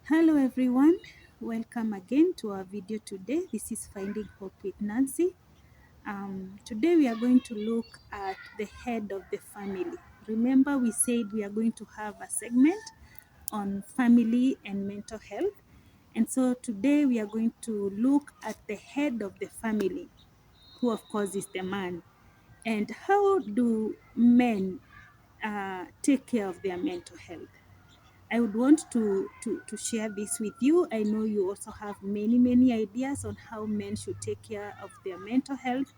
Hello everyone, welcome again to our video today. This is Finding Hope with Nancy. Today we are going to look at the head of the family. Remember we said we are going to have a segment on family and mental health. And so today we are going to look at the head of the family, who of course is the man. And how do men take care of their mental health? I would want to share this with you. I know you also have many ideas on how men should take care of their mental health.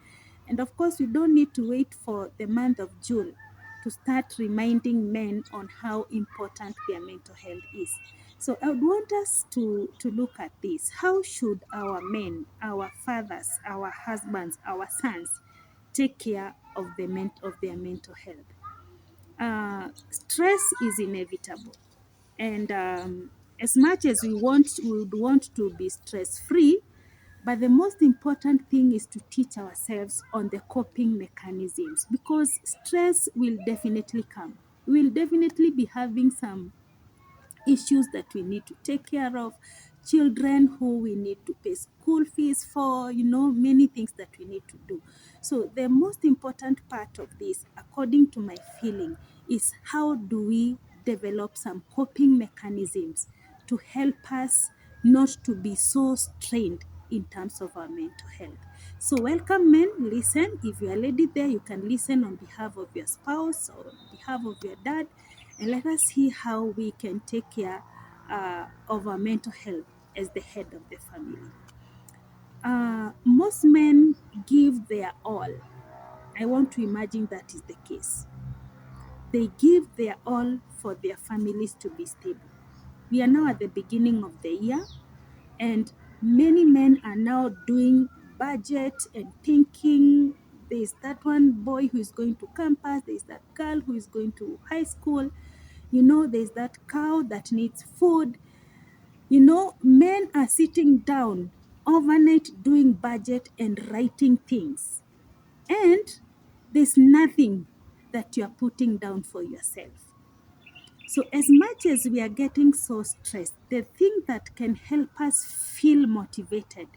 And of course, we don't need to wait for the month of June to start reminding men on how important their mental health is. So I would want us to look at this. How should our men, our fathers, our husbands, our sons take care of of their mental health? Stress is inevitable, and as much as we would want to be stress free, but the most important thing is to teach ourselves on the coping mechanisms, because stress will definitely come. We'll definitely be having some issues that we need to take care of, children who we need to pay school fees for, many things that we need to do. So the most important part of this, according to my feeling, is how do we develop some coping mechanisms to help us not to be so strained in terms of our mental health. So welcome men, listen. If you are lady there, you can listen on behalf of your spouse or on behalf of your dad, and let us see how we can take care of our mental health as the head of the family. Most men give their all. I want to imagine that is the case. They give their all for their families to be stable. We are now at the beginning of the year, and many men are now doing budget and thinking there's that one boy who is going to campus, there's that girl who is going to high school, there's that cow that needs food. Men are sitting down overnight doing budget and writing things. And there's nothing that you're putting down for yourself. So as much as we are getting so stressed, the thing that can help us feel motivated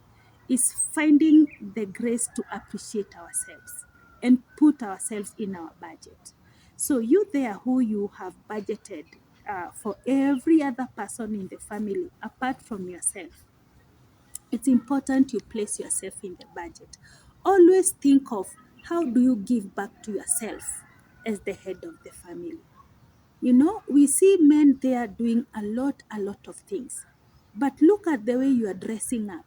is finding the grace to appreciate ourselves and put ourselves in our budget. So you there who you have budgeted for every other person in the family apart from yourself, it's important you place yourself in the budget. Always think of how do you give back to yourself as the head of the family. We see men there doing a lot of things. But look at the way you are dressing up.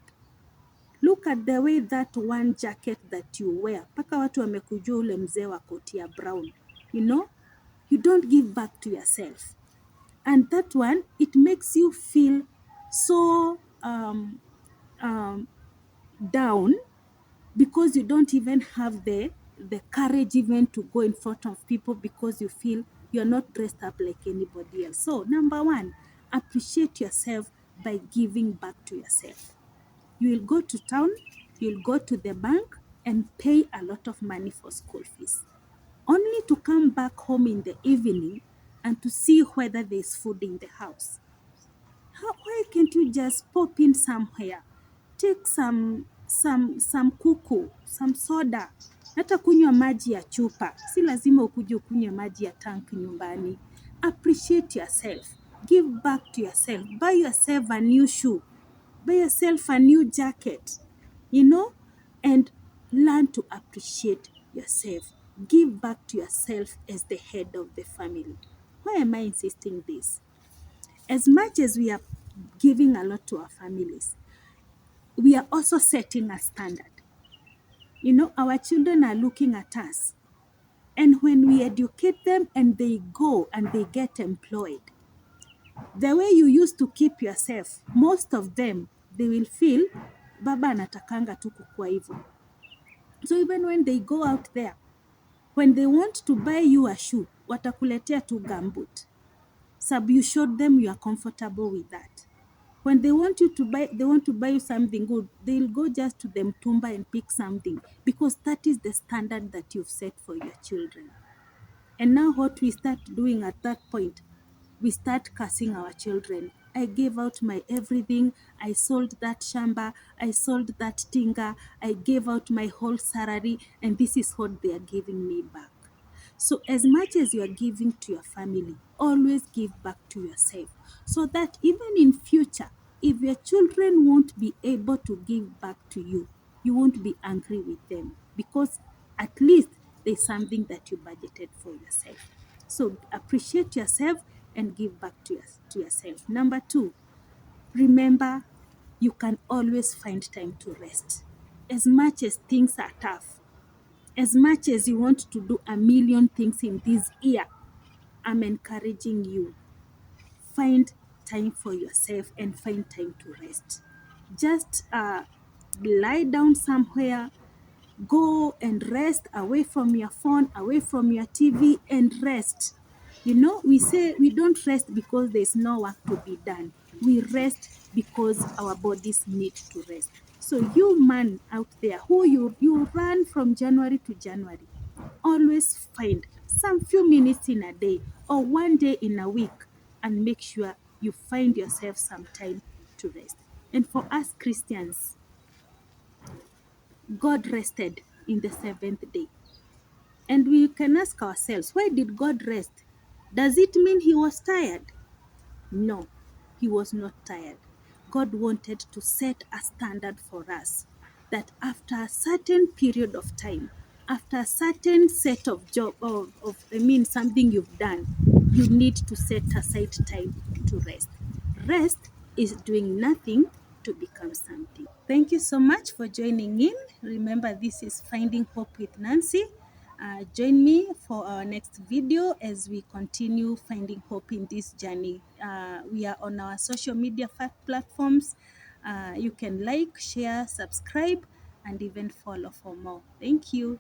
Look at the way that one jacket that you wear. Paka watu wamekujua ule mzee wa koti ya brown. You don't give back to yourself. And that one, it makes you feel so um, down, because you don't even have the courage even to go in front of people, because you feel you're not dressed up like anybody else. So number one, appreciate yourself by giving back to yourself. You will go to town, you'll go to the bank and pay a lot of money for school fees, only to come back home in the evening and to see whether there's food in the house. Why can't you just pop in somewhere, take some kuku, some soda, hata kunywa maji ya chupa. Si lazima ukuje ukunywe maji ya tank nyumbani. Appreciate yourself. Give back to yourself. Buy yourself a new shoe. Buy yourself a new jacket. And learn to appreciate yourself. Give back to yourself as the head of the family. Why am I insisting this? As much as we are giving a lot to our families, we are also setting a standard. Our children are looking at us. And when we educate them and they go and they get employed, the way you used to keep yourself, most of them, they will feel, baba anatakanga tu kukua hivyo. So even when they go out there, when they want to buy you a shoe, watakuletea tu gumboot. You showed them you are comfortable with that. When they want to buy you something good, they'll go just to the Mtumba and pick something, because that is the standard that you've set for your children. And now what we start doing at that point, we start cursing our children. I gave out my everything. I sold that shamba. I sold that tinga. I gave out my whole salary, and this is what they are giving me back. So, as much as you are giving to your family, always give back to yourself, so that even in future, if your children won't be able to give back to you, you won't be angry with them, because at least there's something that you budgeted for yourself. So appreciate yourself and give back to yourself. Number two, remember you can always find time to rest. As much as things are tough, as much as you want to do a million things in this year, I'm encouraging you, find time for yourself and find time to rest. Just lie down somewhere, go and rest away from your phone, away from your TV, and rest. You know, we say we don't rest because there's no work to be done. We rest because our bodies need to rest. So you man out there who you run from January to January, always find some few minutes in a day or one day in a week and make sure you find yourself some time to rest. And for us Christians, God rested in the seventh day. And we can ask ourselves, why did God rest? Does it mean he was tired? No, he was not tired. God wanted to set a standard for us that after a certain period of time, after a certain set of something you've done, you need to set aside time to rest. Rest is doing nothing to become something. Thank you so much for joining in. Remember, this is Finding Hope with Nancy. Join me for our next video as we continue finding hope in this journey. We are on our social media platforms. You can like, share, subscribe, and even follow for more. Thank you.